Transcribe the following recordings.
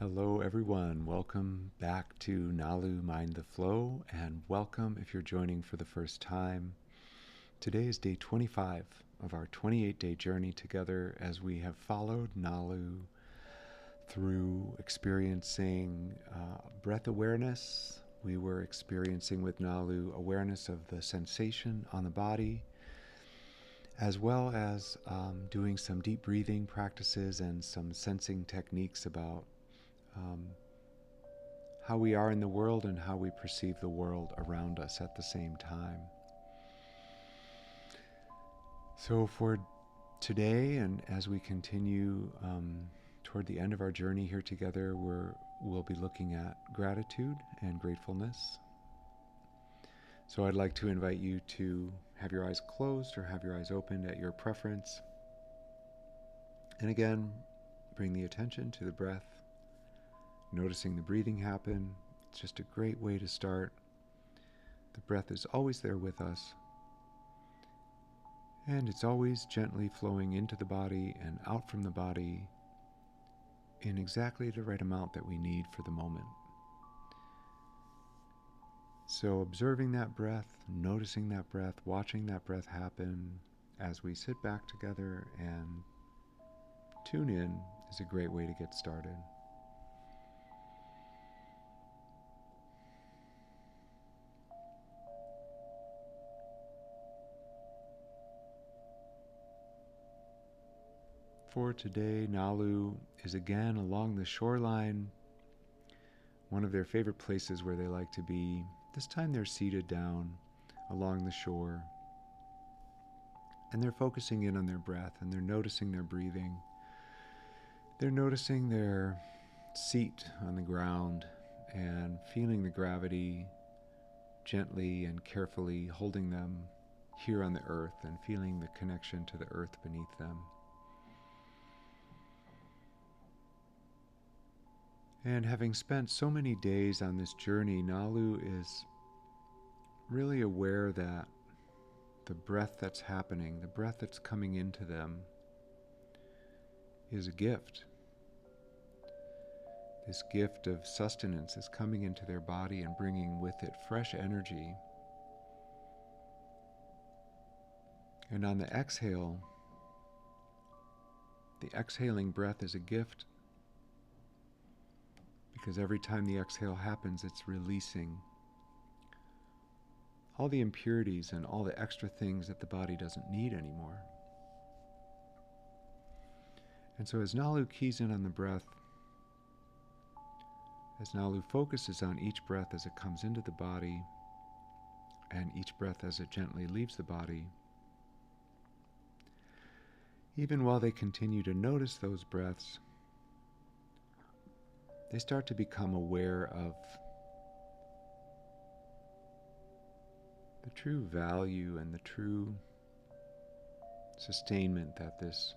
Hello everyone, welcome back to Nalu Mind the Flow, and welcome if you're joining for the first time. Today is day 25 of our 28-day journey together as we have followed Nalu through experiencing breath awareness. We were experiencing with Nalu awareness of the sensation on the body, as well as doing some deep breathing practices and some sensing techniques about how we are in the world and how we perceive the world around us at the same time. So for today, and as we continue toward the end of our journey here together, we'll be looking at gratitude and gratefulness. So I'd like to invite you to have your eyes closed or have your eyes opened at your preference. And again, bring the attention to the breath. Noticing the breathing happen, it's just a great way to start. The breath is always there with us, and it's always gently flowing into the body and out from the body in exactly the right amount that we need for the moment. So observing that breath, noticing that breath, watching that breath happen as we sit back together and tune in is a great way to get started. For today, Nalu is again along the shoreline, one of their favorite places where they like to be. This time they're seated down along the shore, and they're focusing in on their breath, and they're noticing their breathing. They're noticing their seat on the ground and feeling the gravity gently and carefully holding them here on the earth and feeling the connection to the earth beneath them. And having spent so many days on this journey, Nalu is really aware that the breath that's happening, the breath that's coming into them, is a gift. This gift of sustenance is coming into their body and bringing with it fresh energy. And on the exhale, the exhaling breath is a gift, because every time the exhale happens, it's releasing all the impurities and all the extra things that the body doesn't need anymore. And so as Nalu keys in on the breath, as Nalu focuses on each breath as it comes into the body and each breath as it gently leaves the body, even while they continue to notice those breaths, they start to become aware of the true value and the true sustainment that this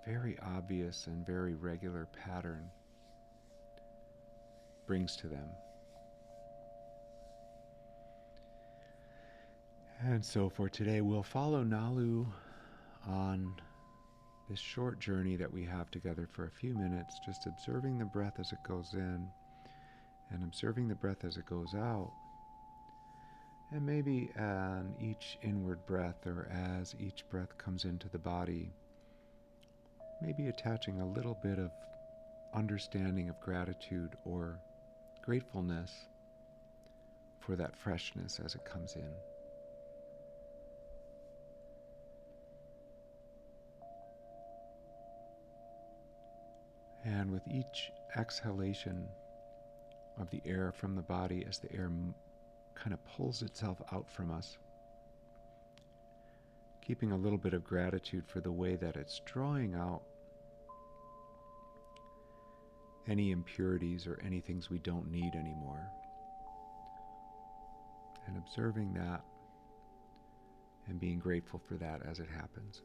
very obvious and very regular pattern brings to them. And so for today, we'll follow Nalu on this short journey that we have together for a few minutes, just observing the breath as it goes in and observing the breath as it goes out. And maybe on each inward breath, or as each breath comes into the body, maybe attaching a little bit of understanding of gratitude or gratefulness for that freshness as it comes in. And with each exhalation of the air from the body, as the air kind of pulls itself out from us, keeping a little bit of gratitude for the way that it's drawing out any impurities or any things we don't need anymore. And observing that and being grateful for that as it happens.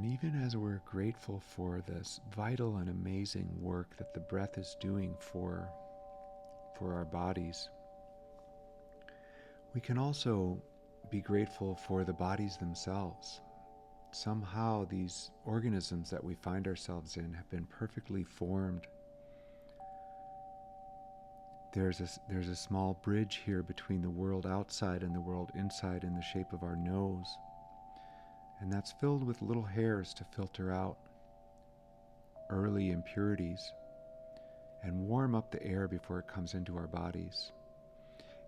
And even as we're grateful for this vital and amazing work that the breath is doing for our bodies, we can also be grateful for the bodies themselves. Somehow these organisms that we find ourselves in have been perfectly formed. There's a small bridge here between the world outside and the world inside in the shape of our nose. And that's filled with little hairs to filter out early impurities and warm up the air before it comes into our bodies.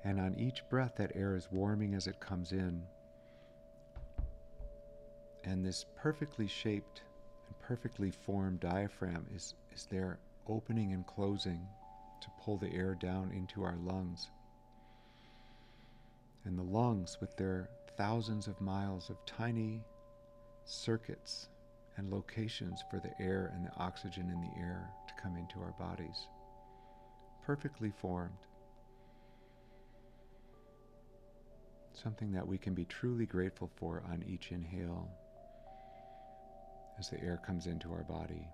And on each breath, that air is warming as it comes in. And this perfectly shaped and perfectly formed diaphragm is there opening and closing to pull the air down into our lungs. And the lungs, with their thousands of miles of tiny circuits and locations for the air and the oxygen in the air to come into our bodies, perfectly formed. Something that we can be truly grateful for on each inhale as the air comes into our body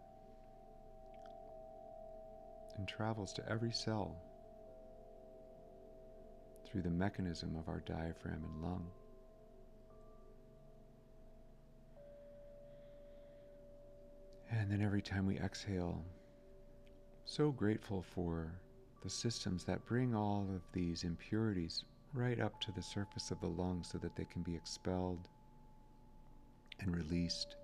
and travels to every cell through the mechanism of our diaphragm and lung. And then every time we exhale, so grateful for the systems that bring all of these impurities right up to the surface of the lungs so that they can be expelled and released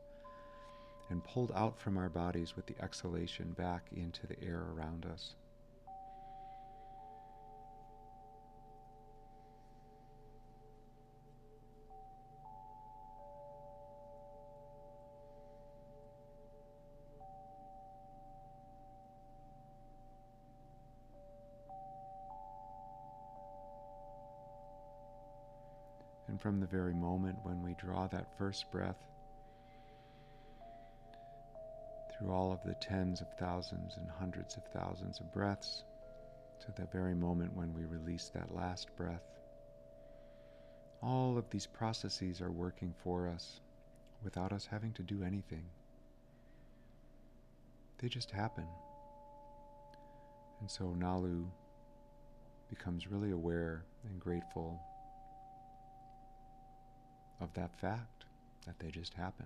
and pulled out from our bodies with the exhalation back into the air around us. And from the very moment when we draw that first breath, through all of the tens of thousands and hundreds of thousands of breaths, to the very moment when we release that last breath, all of these processes are working for us without us having to do anything. They just happen. And so Nalu becomes really aware and grateful of that fact, that they just happen.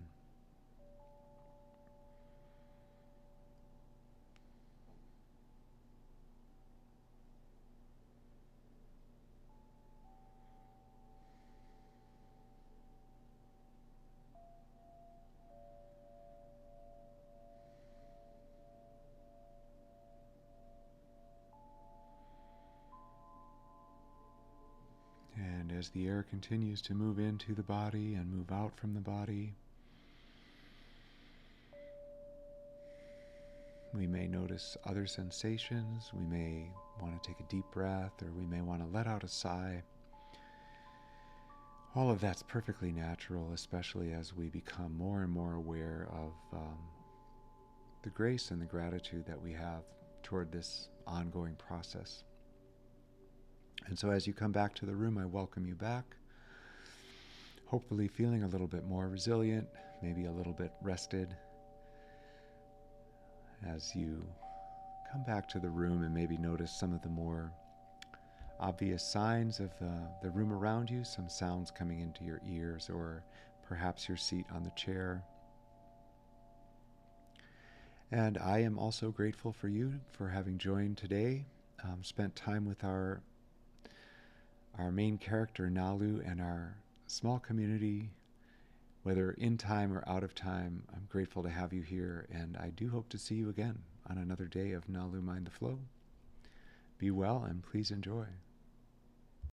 And as the air continues to move into the body and move out from the body, we may notice other sensations. We may want to take a deep breath, or we may want to let out a sigh. All of that's perfectly natural, especially as we become more and more aware of the grace and the gratitude that we have toward this ongoing process. And so as you come back to the room, I welcome you back, hopefully feeling a little bit more resilient, maybe a little bit rested. As you come back to the room and maybe notice some of the more obvious signs of the room around you, some sounds coming into your ears, or perhaps your seat on the chair. And I am also grateful for you for having joined today, spent time with our main character, Nalu, and our small community, whether in time or out of time. I'm grateful to have you here, and I do hope to see you again on another day of Nalu Mind the Flow. Be well, and please enjoy.